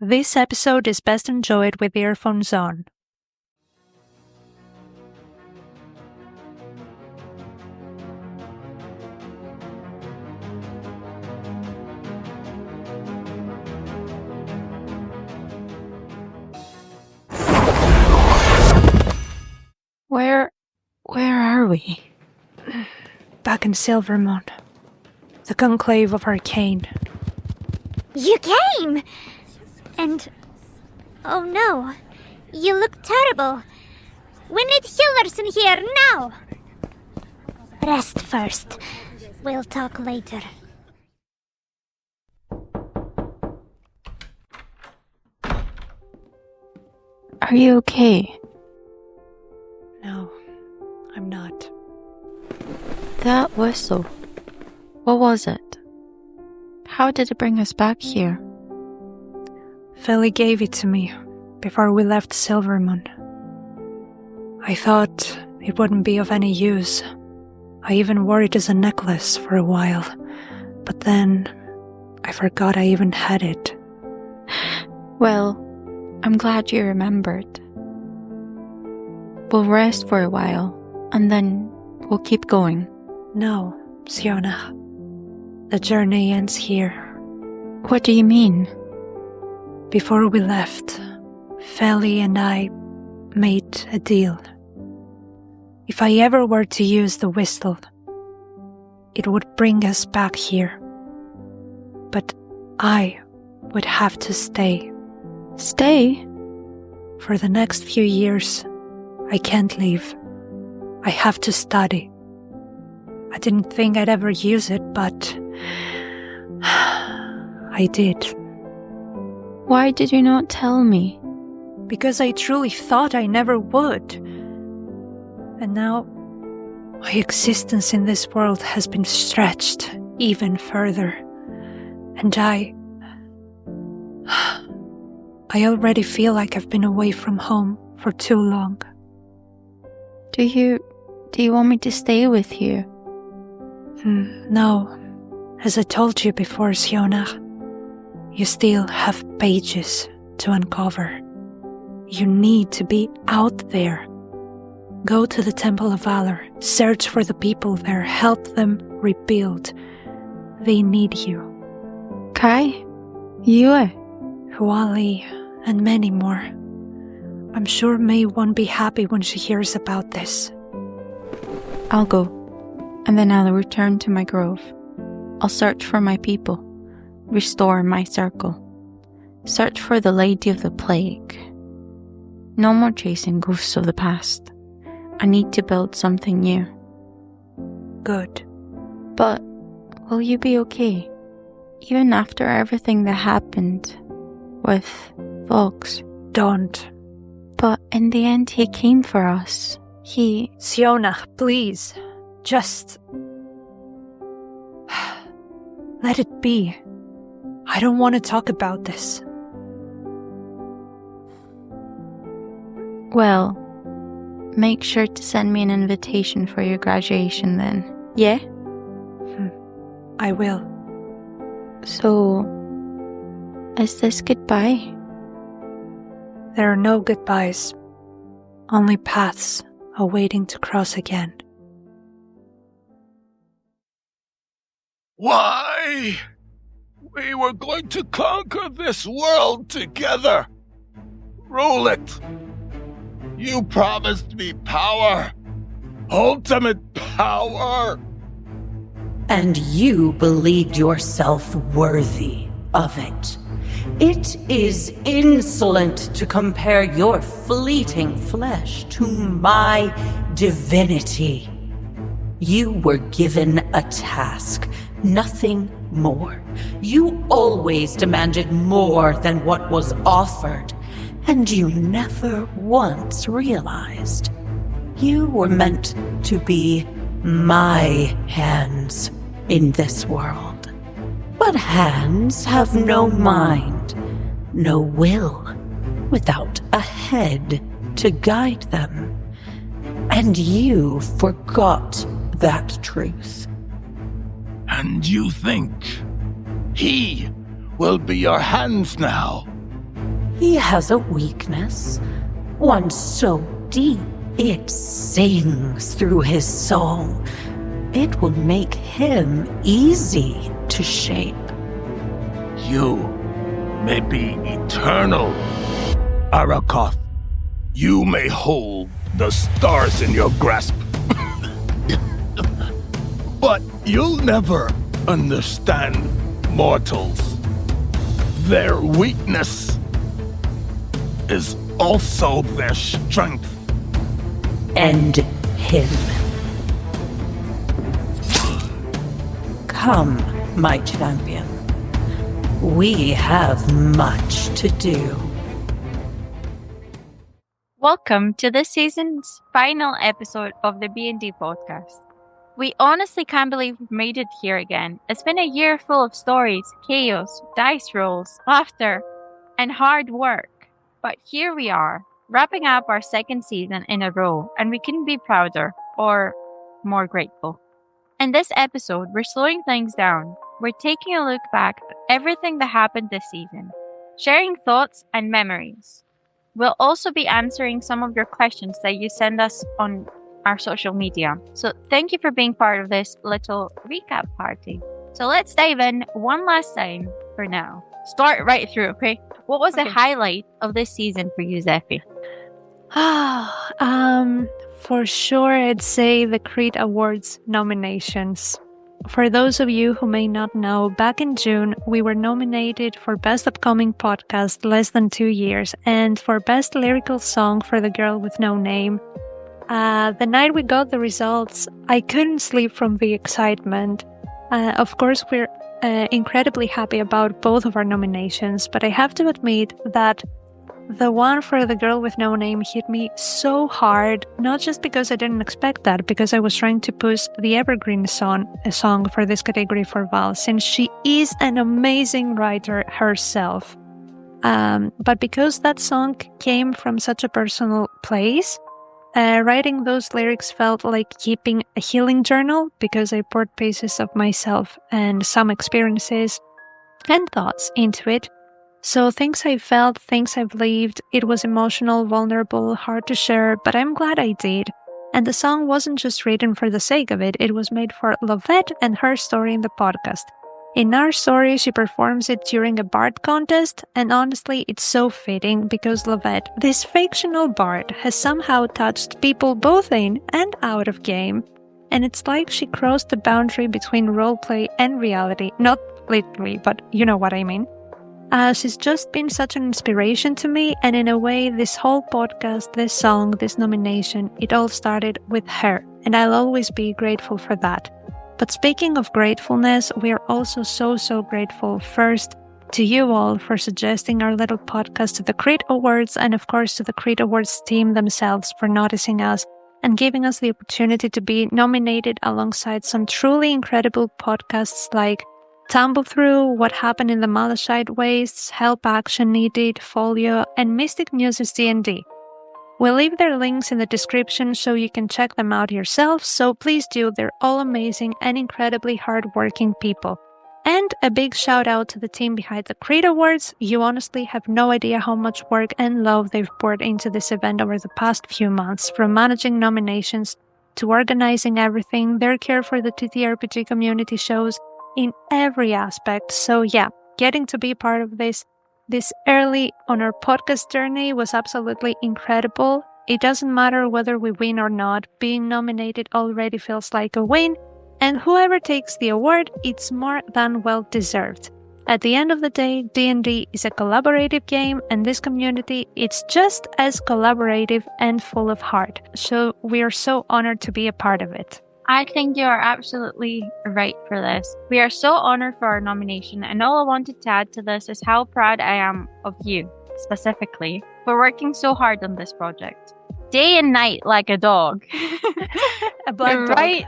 This episode is best enjoyed with earphones on. Where are we? Back in Silvermoon. The Conclave of Arcane. You came! And... oh no. You look terrible. We need healers in here now! Rest first. We'll talk later. Are you okay? No, I'm not. That whistle. What was it? How did it bring us back here? Felly gave it to me before we left Silvermoon. I thought it wouldn't be of any use. I even wore it as a necklace for a while, but then I forgot I even had it. Well, I'm glad you remembered. We'll rest for a while, and then we'll keep going. No, Sionnach. The journey ends here. What do you mean? Before we left, Felly and I made a deal. If I ever were to use the whistle, it would bring us back here. But I would have to stay. Stay? For the next few years, I can't leave. I have to study. I didn't think I'd ever use it, but I did. Why did you not tell me? Because I truly thought I never would. And now, my existence in this world has been stretched even further. And I already feel like I've been away from home for too long. Do you want me to stay with you? No. As I told you before, Sionnach, you still have pages to uncover. You need to be out there. Go to the Temple of Valor, search for the people there, help them rebuild. They need you. Kai? Yue? Huali, and many more. I'm sure May won't be happy when she hears about this. I'll go, and then I'll return to my grove. I'll search for my people, restore my circle, search for the Lady of the Plague. No more chasing ghosts of the past. I need to build something new. Good. But will you be okay? Even after everything that happened with Vox? Don't. But in the end, he came for us. Sionnach, please. Just... let it be. I don't want to talk about this. Well, make sure to send me an invitation for your graduation then. Yeah? I will. So, is this goodbye? There are no goodbyes. Only paths awaiting to cross again. Why? We were going to conquer this world together. Rule it. You promised me power. Ultimate power. And you believed yourself worthy of it. It is insolent to compare your fleeting flesh to my divinity. You were given a task, nothing more. You always demanded more than what was offered, and you never once realized you were meant to be my hands in this world. But hands have no mind, no will, without a head to guide them. And you forgot that truth. And you think he will be your hands now? He has a weakness, one so deep it sings through his song. It will make him easy to shape. You may be eternal, Arakoth. You may hold the stars in your grasp. But you'll never understand mortals. Their weakness is also their strength. End him. Come, my champion. We have much to do. Welcome to this season's final episode of the B&D podcast. We honestly can't believe we've made it here again. It's been a year full of stories, chaos, dice rolls, laughter, and hard work. But here we are, wrapping up our second season in a row, and we couldn't be prouder or more grateful. In this episode, we're slowing things down. We're taking a look back at everything that happened this season, sharing thoughts and memories. We'll also be answering some of your questions that you send us on our social media. So thank you for being part of this little recap party. So let's dive in one last time for now. Start right through, okay? What was the highlight of this season for you, Zephy? For sure, I'd say the Creed Awards nominations. For those of you who may not know, back in June, we were nominated for Best Upcoming Podcast Less Than 2 Years and for Best Lyrical Song for The Girl With No Name. The night we got the results, I couldn't sleep from the excitement. Of course, we're incredibly happy about both of our nominations, but I have to admit that the one for The Girl With No Name hit me so hard, not just because I didn't expect that, because I was trying to push the Evergreen song for this category for Val, since she is an amazing writer herself. But because that song came from such a personal place, writing those lyrics felt like keeping a healing journal, because I poured pieces of myself and some experiences and thoughts into it. So things I felt, things I've lived, it was emotional, vulnerable, hard to share, but I'm glad I did. And the song wasn't just written for the sake of it, it was made for Lovette and her story in the podcast. In our story, she performs it during a bard contest, and honestly, it's so fitting because Lovette, this fictional bard, has somehow touched people both in and out of game. And it's like she crossed the boundary between roleplay and reality. Not literally, but you know what I mean. She's just been such an inspiration to me, and in a way, this whole podcast, this song, this nomination, it all started with her, and I'll always be grateful for that. But speaking of gratefulness, we are also so grateful first to you all for suggesting our little podcast to the Creed Awards, and of course to the Creed Awards team themselves for noticing us and giving us the opportunity to be nominated alongside some truly incredible podcasts like Tumble Through, What Happened in the Malachite Wastes, Help Action Needed, Folio, and Mystic Muses D&D. We'll leave their links in the description so you can check them out yourself, so please do, they're all amazing and incredibly hardworking people. And a big shout out to the team behind the Creed Awards. You honestly have no idea how much work and love they've poured into this event over the past few months, from managing nominations to organizing everything, their care for the TTRPG community shows, in every aspect. So yeah, getting to be part of this early on our podcast journey was absolutely incredible. It doesn't matter whether we win or not, being nominated already feels like a win, and whoever takes the award, it's more than well deserved. At the end of the day, D&D is a collaborative game, and this community, it's just as collaborative and full of heart. So we are so honored to be a part of it. I think you are absolutely right for this. We are so honored for our nomination, and all I wanted to add to this is how proud I am of you, specifically, for working so hard on this project. Day and night like a dog. A black dog. Right?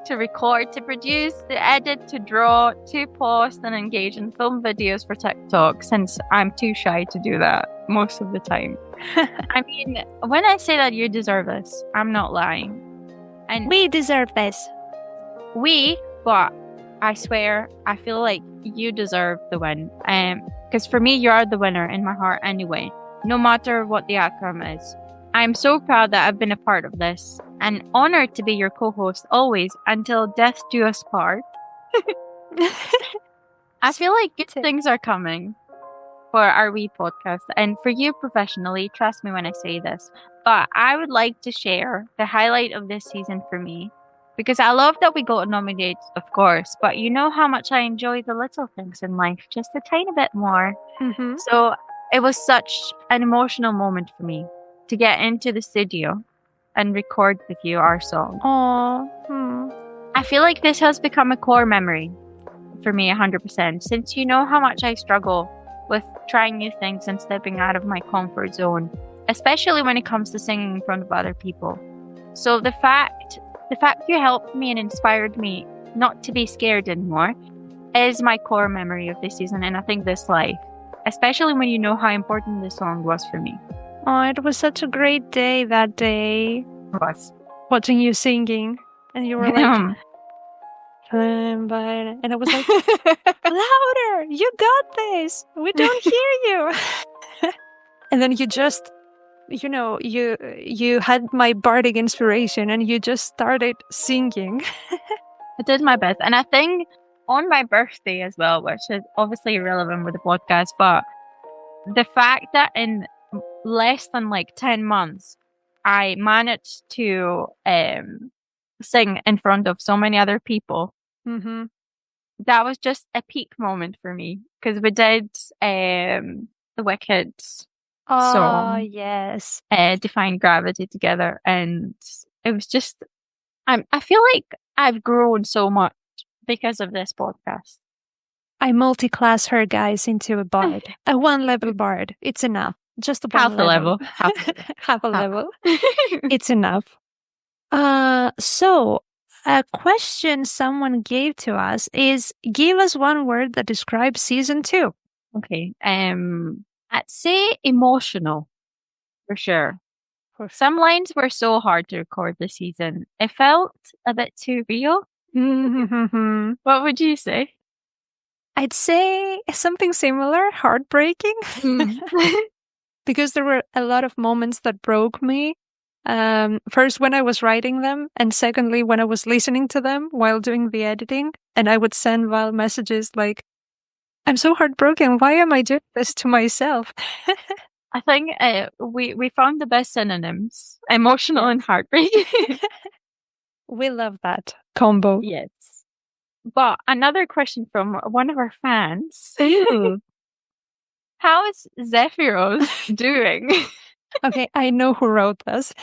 To record, to produce, to edit, to draw, to post and engage in film videos for TikTok, since I'm too shy to do that most of the time. I mean, when I say that you deserve this, I'm not lying. And we deserve this. But I swear, I feel like you deserve the win. Because for me, you are the winner in my heart anyway, no matter what the outcome is. I'm so proud that I've been a part of this and honored to be your co-host always until death do us part. I feel like good things are coming for our wee podcast and for you professionally, trust me when I say this, but I would like to share the highlight of this season for me because I love that we got nominated, of course, but you know how much I enjoy the little things in life just a tiny bit more. Mm-hmm. So it was such an emotional moment for me to get into the studio and record with you our song. Aww. I feel like this has become a core memory for me 100% since you know how much I struggle with trying new things and stepping out of my comfort zone, especially when it comes to singing in front of other people. So the fact you helped me and inspired me not to be scared anymore is my core memory of this season and I think this life, especially when you know how important this song was for me. Oh, it was such a great day that day. It was. Watching you singing and you were like, and I was like, louder, you got this, we don't hear you. And then you just, you had my bardic inspiration and you just started singing. I did my best. And I think on my birthday as well, which is obviously irrelevant with the podcast, but the fact that in less than 10 months, I managed to sing in front of so many other people. Mm-hmm. That was just a peak moment for me because we did the Wicked song, yes, Defying Gravity together, and it was just I feel like I've grown so much because of this podcast. I multi-class her guys into a bard, a one-level bard. It's enough. Just a half a level. Half a level. It's enough. So a question someone gave to us is, give us one word that describes season 2. Okay. I'd say emotional, for sure. Some lines were so hard to record this season. It felt a bit too real. What would you say? I'd say something similar, heartbreaking. Because there were a lot of moments that broke me. First, when I was writing them, and secondly, when I was listening to them while doing the editing, and I would send Val messages like, I'm so heartbroken. Why am I doing this to myself? I think we found the best synonyms, emotional and heartbreaking. We love that combo. Yes. But another question from one of our fans. How is Zephyros doing? Okay, I know who wrote this.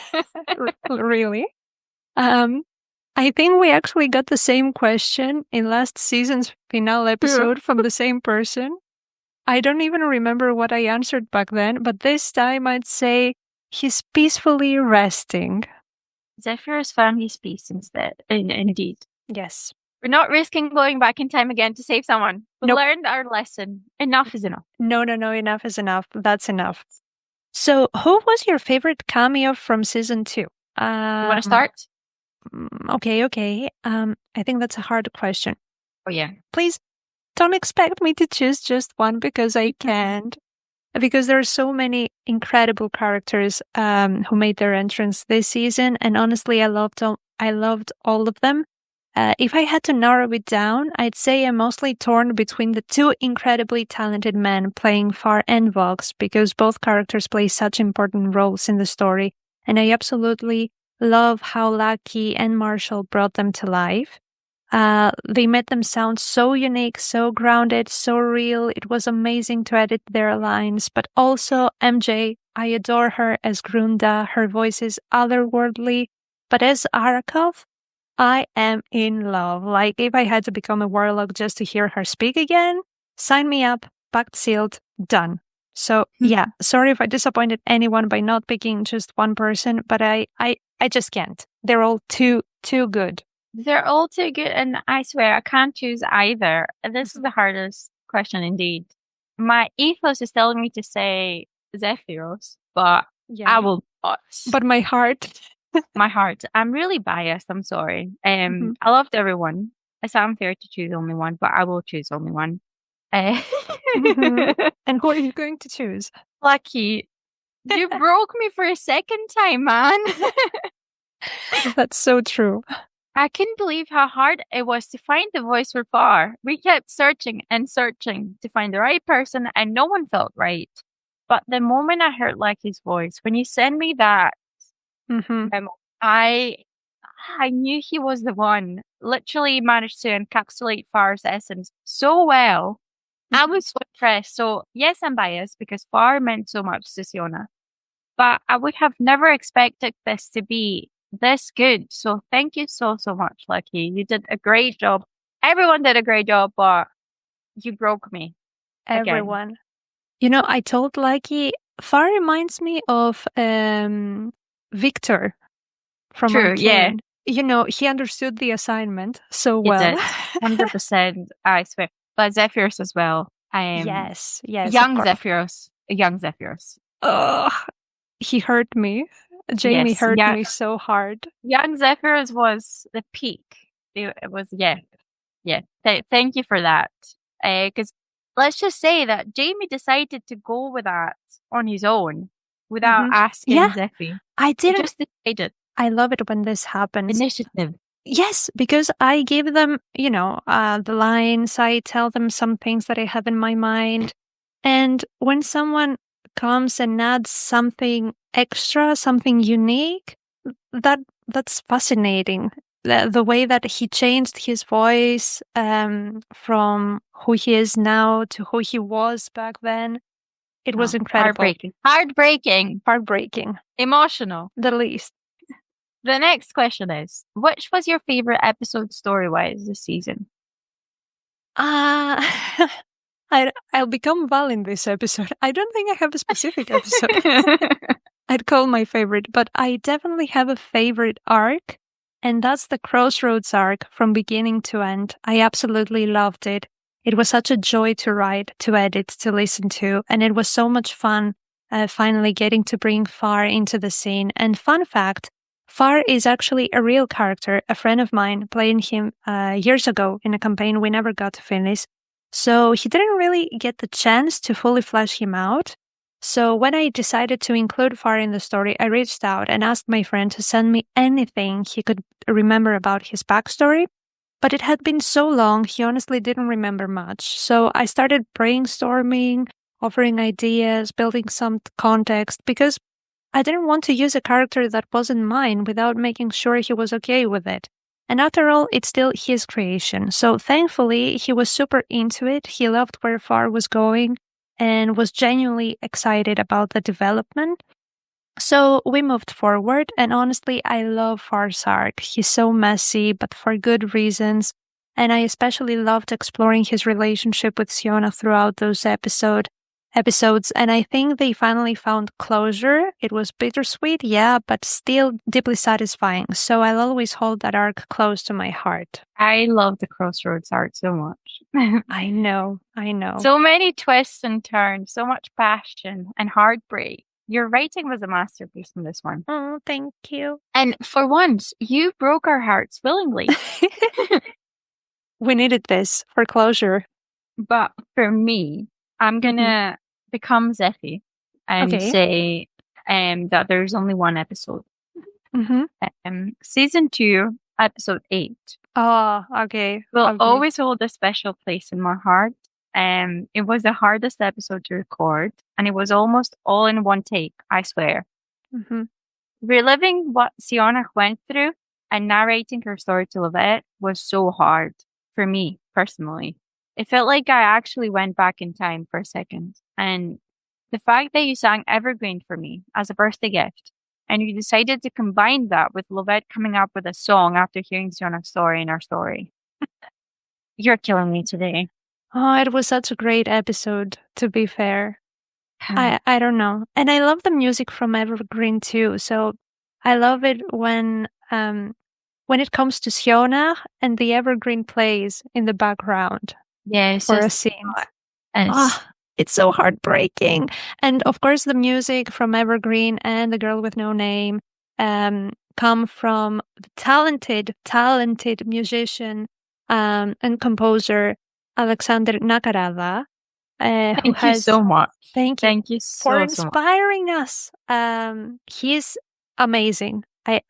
Really. I think we actually got the same question in last season's finale episode from the same person. I don't even remember what I answered back then, but this time I'd say he's peacefully resting. Zephyros found his peace instead. Indeed. Yes. We're not risking going back in time again to save someone. We learned our lesson. Enough is enough. No, enough is enough. That's enough. So, who was your favorite cameo from season 2? You want to start? Okay. I think that's a hard question. Oh, yeah. Please don't expect me to choose just one because I can't. Because there are so many incredible characters who made their entrance this season, and honestly, I loved all of them. If I had to narrow it down, I'd say I'm mostly torn between the two incredibly talented men playing Far and Vox because both characters play such important roles in the story, and I absolutely love how Lucky and Marshall brought them to life. They made them sound so unique, so grounded, so real. It was amazing to edit their lines, but also MJ, I adore her as Grunda. Her voice is otherworldly, but as Arakov, I am in love. Like, if I had to become a warlock just to hear her speak again, sign me up, packed, sealed, done. So, yeah, sorry if I disappointed anyone by not picking just one person, but I just can't. They're all too good. They're all too good, and I swear I can't choose either. This is the hardest question indeed. My ethos is telling me to say Zephyros, but I will not. But my heart... My heart. I'm really biased. I'm sorry. I loved everyone. It's unfair to choose only one, but I will choose only one. Mhm. And who are you going to choose? Lucky. You broke me for a second time, man. That's so true. I couldn't believe how hard it was to find the voice for Far. We kept searching and searching to find the right person, and no one felt right. But the moment I heard Lucky's voice, when you sent me that Mhm. memo, I knew he was the one. Literally managed to encapsulate Far's essence so well. I was so impressed. So yes, I'm biased because Far meant so much to Sionnach. But I would have never expected this to be this good. So thank you so much, Lucky. You did a great job. Everyone did a great job, but you broke me. Again. Everyone. You know, I told Lucky, Far reminds me of Victor from True, Arcane. yeah. You know, he understood the assignment so It well. did. 100%, I swear. But Zephyros as well. Yes, of Young course. Zephyros. Ugh, he hurt me. Jamie Yes, hurt yeah. me so hard. Young Zephyros was the peak. It was, yeah. Thank you for that. Because let's just say that Jamie decided to go with that on his own without asking Zephy. I He didn't. just decided. I love it when this happens. Initiative. Yes, because I give them, you know, the lines. I tell them some things that I have in my mind. And when someone comes and adds something extra, something unique, that's fascinating. The way that he changed his voice from who he is now to who he was back then, it was incredible. Heartbreaking. Emotional. The least. The next question is, which was your favorite episode story-wise this season? I'll become Val in this episode. I don't think I have a specific episode I'd call my favorite, but I definitely have a favorite arc, and that's the Crossroads arc from beginning to end. I absolutely loved it. It was such a joy to write, to edit, to listen to, and it was so much fun finally getting to bring Far into the scene. And fun fact, Far is actually a real character. A friend of mine played him years ago in a campaign we never got to finish. So he didn't really get the chance to fully flesh him out. So when I decided to include Far in the story, I reached out and asked my friend to send me anything he could remember about his backstory. But it had been so long, he honestly didn't remember much. So I started brainstorming, offering ideas, building some context, because I didn't want to use a character that wasn't mine without making sure he was okay with it. And after all, it's still his creation. So thankfully, he was super into it. He loved where Far was going and was genuinely excited about the development. So we moved forward, and honestly, I love Far's arc. He's so messy, but for good reasons. And I especially loved exploring his relationship with Sionnach throughout those episodes. And I think they finally found closure. It was bittersweet, yeah, but still deeply satisfying. So I'll always hold that arc close to my heart. I love the Crossroads arc so much. I know. So many twists and turns, so much passion and heartbreak. Your writing was a masterpiece in this one. Oh, thank you. And for once, you broke our hearts willingly. We needed this for closure. But for me, I'm gonna become Zephy and say that there's only one episode. Season 2, episode 8. Oh, okay. Will always hold a special place in my heart. It was the hardest episode to record, and it was almost all in one take, I swear. Reliving what Sionnach went through and narrating her story to Lovette was so hard for me, personally. It felt like I actually went back in time for a second. And the fact that you sang Evergreen for me as a birthday gift, and you decided to combine that with Lovette coming up with a song after hearing Sionnach's story in our story. You're killing me today. Oh, it was such a great episode, to be fair. I don't know. And I love the music from Evergreen too. So I love it when it comes to Sionnach and the Evergreen plays in the background. Yes. For a scene. It's so heartbreaking. And of course, the music from Evergreen and The Girl with No Name come from the talented musician and composer Alexander Nakarada. Thank you so much. Thank you. Thank you For inspiring us. He's amazing. I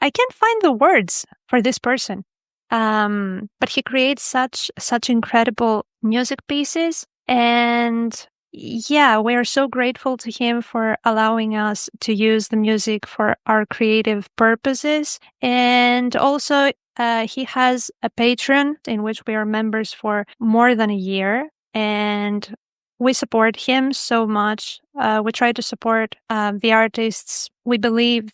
can't find the words for this person. But he creates such incredible music pieces, and yeah, we are so grateful to him for allowing us to use the music for our creative purposes. And also, he has a Patreon in which we are members for more than a year, and we support him so much. We try to support the artists. We believe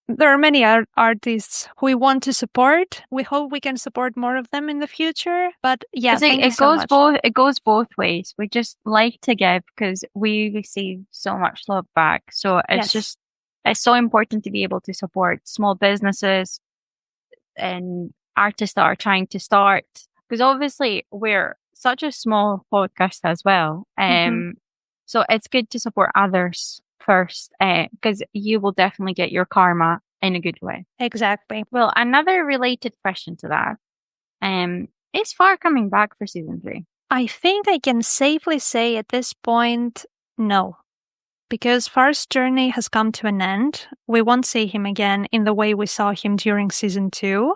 there are many artists who we want to support. We hope we can support more of them in the future. But yeah, thank you so much. It goes both ways. We just like to give because we receive so much love back. So it's so important to be able to support small businesses and artists that are trying to start. Because obviously we're such a small podcast as well. So it's good to support others first, because you will definitely get your karma in a good way. Exactly. Well, another related question to that, is Far coming back for season 3? I think I can safely say at this point, no. Because Far's journey has come to an end. We won't see him again in the way we saw him during season 2.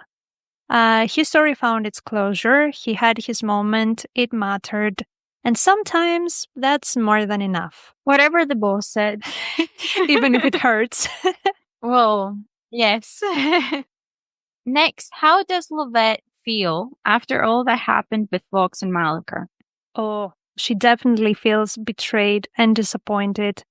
His story found its closure. He had his moment. It mattered. And sometimes that's more than enough. Whatever the boss said. Even if it hurts. Well, yes. Next, how does Lovette feel after all that happened with Vox and Malachite? Oh, she definitely feels betrayed and disappointed.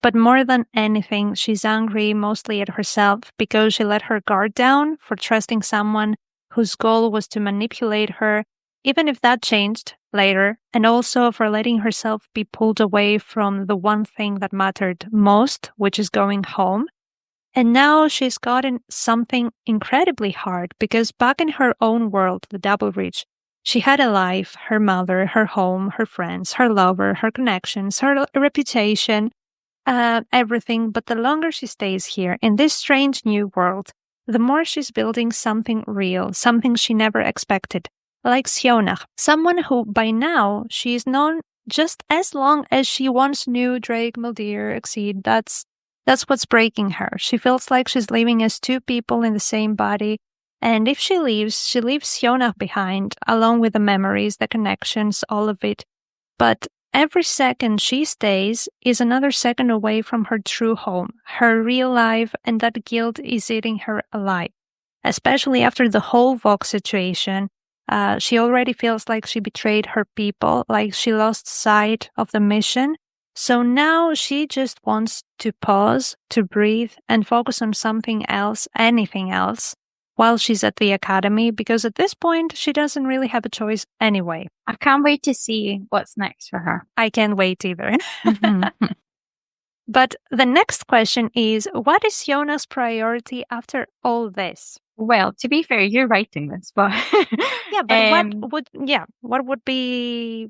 But more than anything, she's angry mostly at herself because she let her guard down for trusting someone whose goal was to manipulate her, even if that changed later, and also for letting herself be pulled away from the one thing that mattered most, which is going home. And now she's gotten something incredibly hard because back in her own world, the Double Reach, she had a life, her mother, her home, her friends, her lover, her connections, her reputation, everything. But the longer she stays here in this strange new world, the more she's building something real, something she never expected, like Sionnach, someone who by now she's known just as long as she once knew Drake, Maldir, Exceed. That's what's breaking her. She feels like she's living as two people in the same body, and if she leaves Sionnach behind, along with the memories, the connections, all of it. But every second she stays is another second away from her true home, her real life, and that guilt is eating her alive. Especially after the whole Vox situation, she already feels like she betrayed her people, like she lost sight of the mission. So now she just wants to pause, to breathe, and focus on something else, anything else, while she's at the academy, because at this point, she doesn't really have a choice anyway. I can't wait to see what's next for her. I can't wait either. But the next question is, what is Sionnach's priority after all this? Well, to be fair, you're writing this, but... yeah, but what would be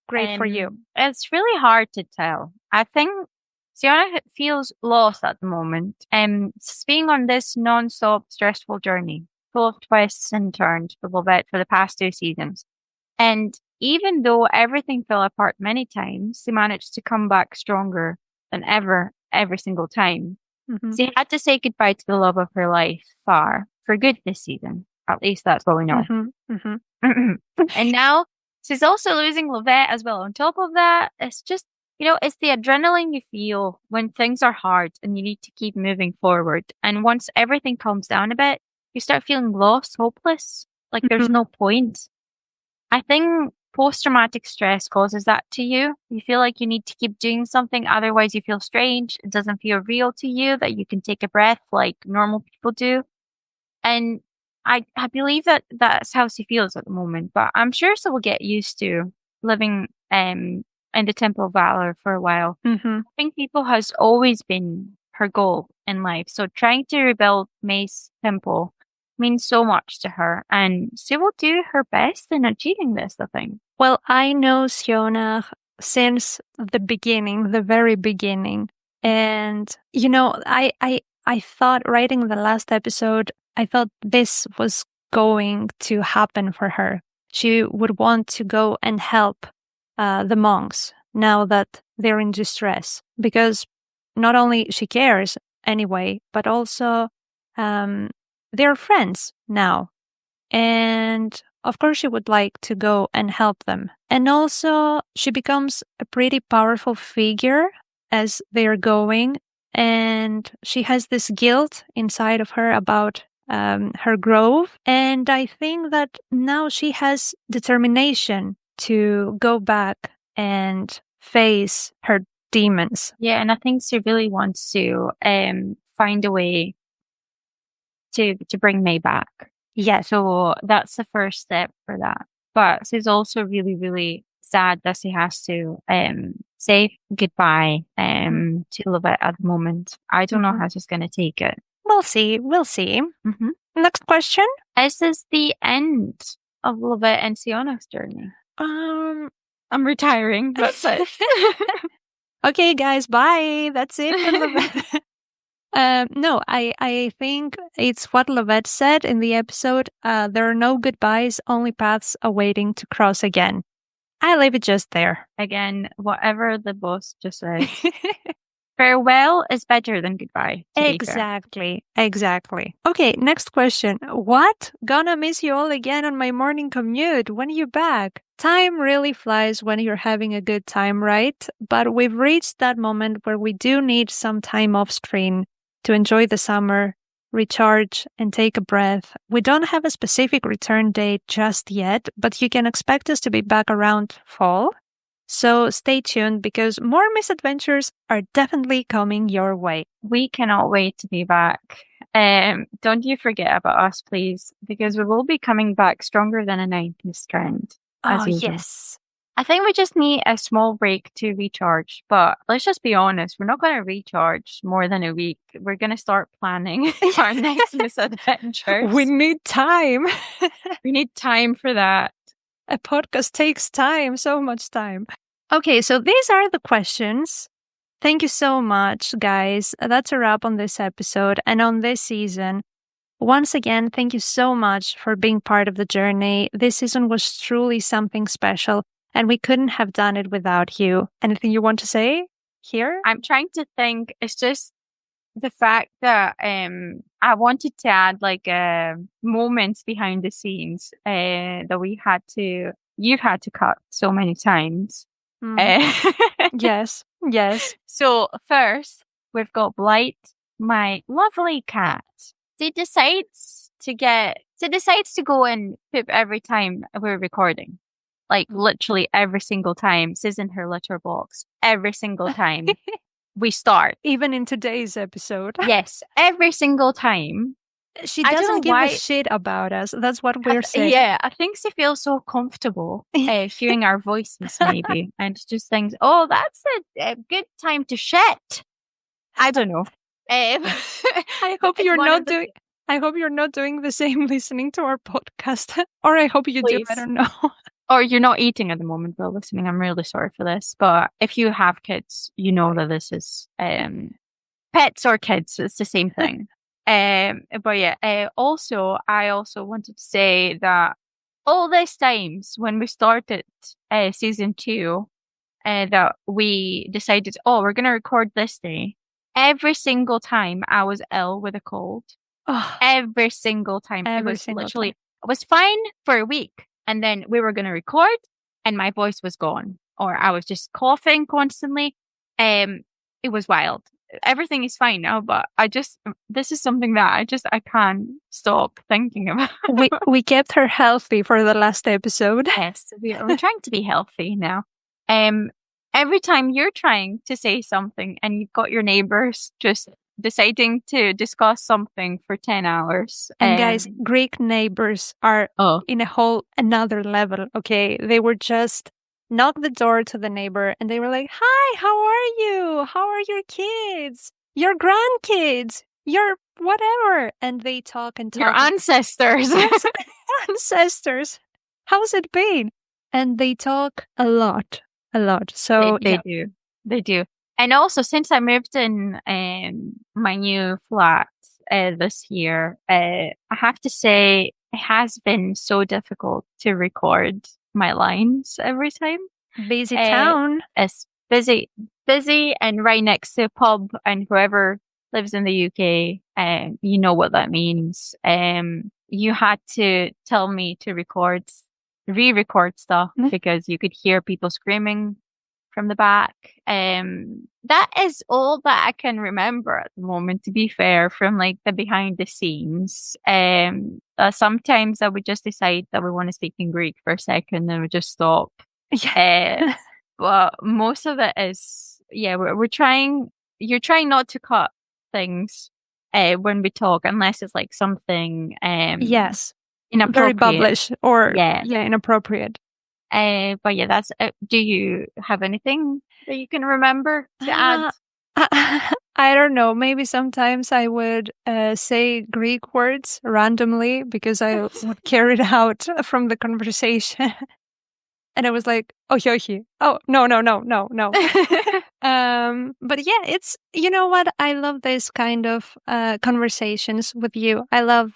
great for you? It's really hard to tell. I think Sionnach feels lost at the moment. Being on this non-stop stressful journey, full of twists and turns for Lovette for the past 2 seasons. And even though everything fell apart many times, she managed to come back stronger than ever, every single time. Mm-hmm. She had to say goodbye to the love of her life, Far, for good this season. At least that's what we know. Mm-hmm. Mm-hmm. And now she's also losing Lovette as well. On top of that, it's just, it's the adrenaline you feel when things are hard and you need to keep moving forward. And once everything calms down a bit, you start feeling lost, hopeless, like there's no point. I think post-traumatic stress causes that to you. You feel like you need to keep doing something, otherwise you feel strange. It doesn't feel real to you that you can take a breath like normal people do. And I believe that that's how she feels at the moment. But I'm sure she will get used to living in the Temple of Valor for a while. Mm-hmm. I think people has always been her goal in life. So trying to rebuild May's temple means so much to her, and she will do her best in achieving this, I think. Well, I know Sionnach since the beginning, the very beginning. And, I thought writing the last episode, I thought this was going to happen for her. She would want to go and help the monks now that they're in distress, because not only she cares anyway, but also they're friends now. And of course, she would like to go and help them. And also, she becomes a pretty powerful figure as they're going. And she has this guilt inside of her about her grove. And I think that now she has determination to go back and face her demons. Yeah, and I think she really wants to find a way to bring May back. Yeah, so that's the first step for that. But she's also really, really sad that she has to say goodbye to Lovette at the moment. I don't know how she's going to take it. We'll see. Mm-hmm. Next question. Is this the end of Lovette and Sionnach's journey? I'm retiring. That's it. Okay, guys, bye. That's it for Lovette. No, I think it's what Lovette said in the episode. There are no goodbyes, only paths awaiting to cross again. I leave it just there. Again, whatever the boss just said. Farewell is better than goodbye. Exactly. Okay, next question. What? Gonna miss you all again on my morning commute. When are you back? Time really flies when you're having a good time, right? But we've reached that moment where we do need some time off screen to enjoy the summer, recharge, and take a breath. We don't have a specific return date just yet, but you can expect us to be back around fall. So stay tuned because more misadventures are definitely coming your way. We cannot wait to be back. Don't you forget about us, please, because we will be coming back stronger than a 90s trend. Oh, yes. I think we just need a small break to recharge, but let's just be honest, we're not going to recharge more than a week. We're going to start planning our next misadventure. We need time. We need time for that. A podcast takes time, so much time. Okay, so these are the questions. Thank you so much, guys. That's a wrap on this episode and on this season. Once again, thank you so much for being part of the journey. This season was truly something special, and we couldn't have done it without you. Anything you want to say here? I'm trying to think. It's just the fact that I wanted to add like moments behind the scenes that you've had to cut so many times. Yes. So first, we've got Blight, my lovely cat. She decides to go and poop every time we're recording. Like literally every single time. She's in her litter box every single time we start. Even in today's episode. Yes, every single time. She doesn't give a shit about us. That's what we're saying. Yeah, I think she feels so comfortable hearing our voices maybe. And just thinks, oh, that's a good time to shit. I don't know. I hope you're not doing the same listening to our podcast. Or I hope you do. I don't know. Or you're not eating at the moment while listening. I'm really sorry for this. But if you have kids, you know that this is pets or kids. It's the same thing. But yeah, I also wanted to say that all these times when we started season 2, that we decided, we're going to record this day. Every single time I was ill with a cold. Oh, every single time. It was fine for a week. And then we were going to record and my voice was gone. Or I was just coughing constantly. It was wild. Everything is fine now, but this is something that I can't stop thinking about. we kept her healthy for the last episode. Yes, we're trying to be healthy now. Every time you're trying to say something and you've got your neighbors just deciding to discuss something for 10 hours. And guys, Greek neighbors are in a whole another level, okay? They were just knock the door to the neighbor and they were like, hi, how are you? How are your kids? Your grandkids? Your whatever. And they talk and talk. Your ancestors. Ancestors. How's it been? And they talk a lot. So They do. And also, since I moved in my new flat this year, I have to say it has been so difficult to record my lines every time. Busy town. It's busy, and right next to a pub, and whoever lives in the UK, you know what that means. You had to tell me to re-record stuff because you could hear people screaming from the back. That is all that I can remember at the moment, to be fair, from like the behind the scenes. Sometimes I would just decide that we want to speak in Greek for a second and we just stop. But most of it is, we're trying, you're trying not to cut things when we talk, unless it's like something yes, inappropriate. Very publish or inappropriate. But yeah, that's do you have anything that you can remember to add? I don't know. Maybe sometimes I would say Greek words randomly because I would carry it out from the conversation. And I was like, oh, yohi. Oh, no. But yeah, it's, you know what? I love this kind of conversations with you. I love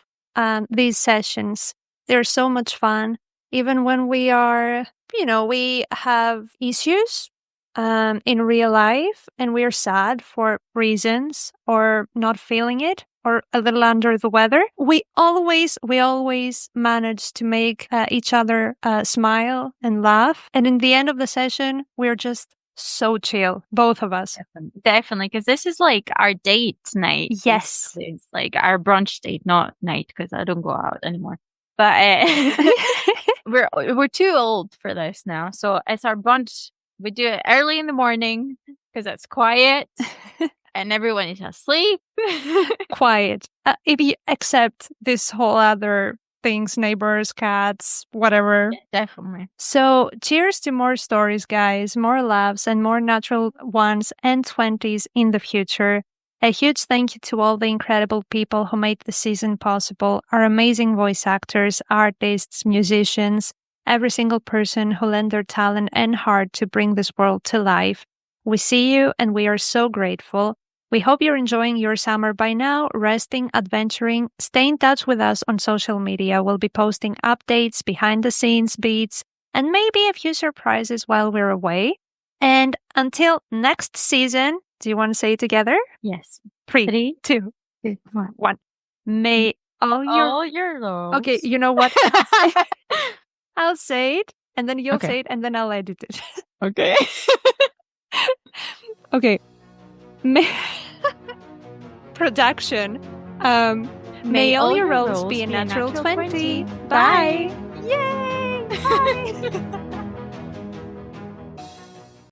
these sessions. They're so much fun. Even when we are, we have issues in real life and we are sad for reasons or not feeling it or a little under the weather, we always manage to make each other smile and laugh. And in the end of the session, we're just so chill, both of us. Definitely, because this is like our date night. Yes. Basically. It's like our brunch date, not night, because I don't go out anymore. But we're too old for this now. So it's our brunch. We do it early in the morning because it's quiet and everyone is asleep. Quiet. If you accept this whole other things, neighbors, cats, whatever. Yeah, definitely. So cheers to more stories, guys, more laughs and more natural ones and 20s in the future. A huge thank you to all the incredible people who made the season possible, our amazing voice actors, artists, musicians, every single person who lent their talent and heart to bring this world to life. We see you and we are so grateful. We hope you're enjoying your summer by now, resting, adventuring. Stay in touch with us on social media. We'll be posting updates, behind the scenes beats, and maybe a few surprises while we're away. And until next season, do you want to say it together? Yes. 3, 2, 1. May all your loves. Okay, you know what? I'll say it, and then you'll say it, and then I'll edit it. Okay. Okay. Production. May all your roles be a natural 20. Bye. Yay! Bye.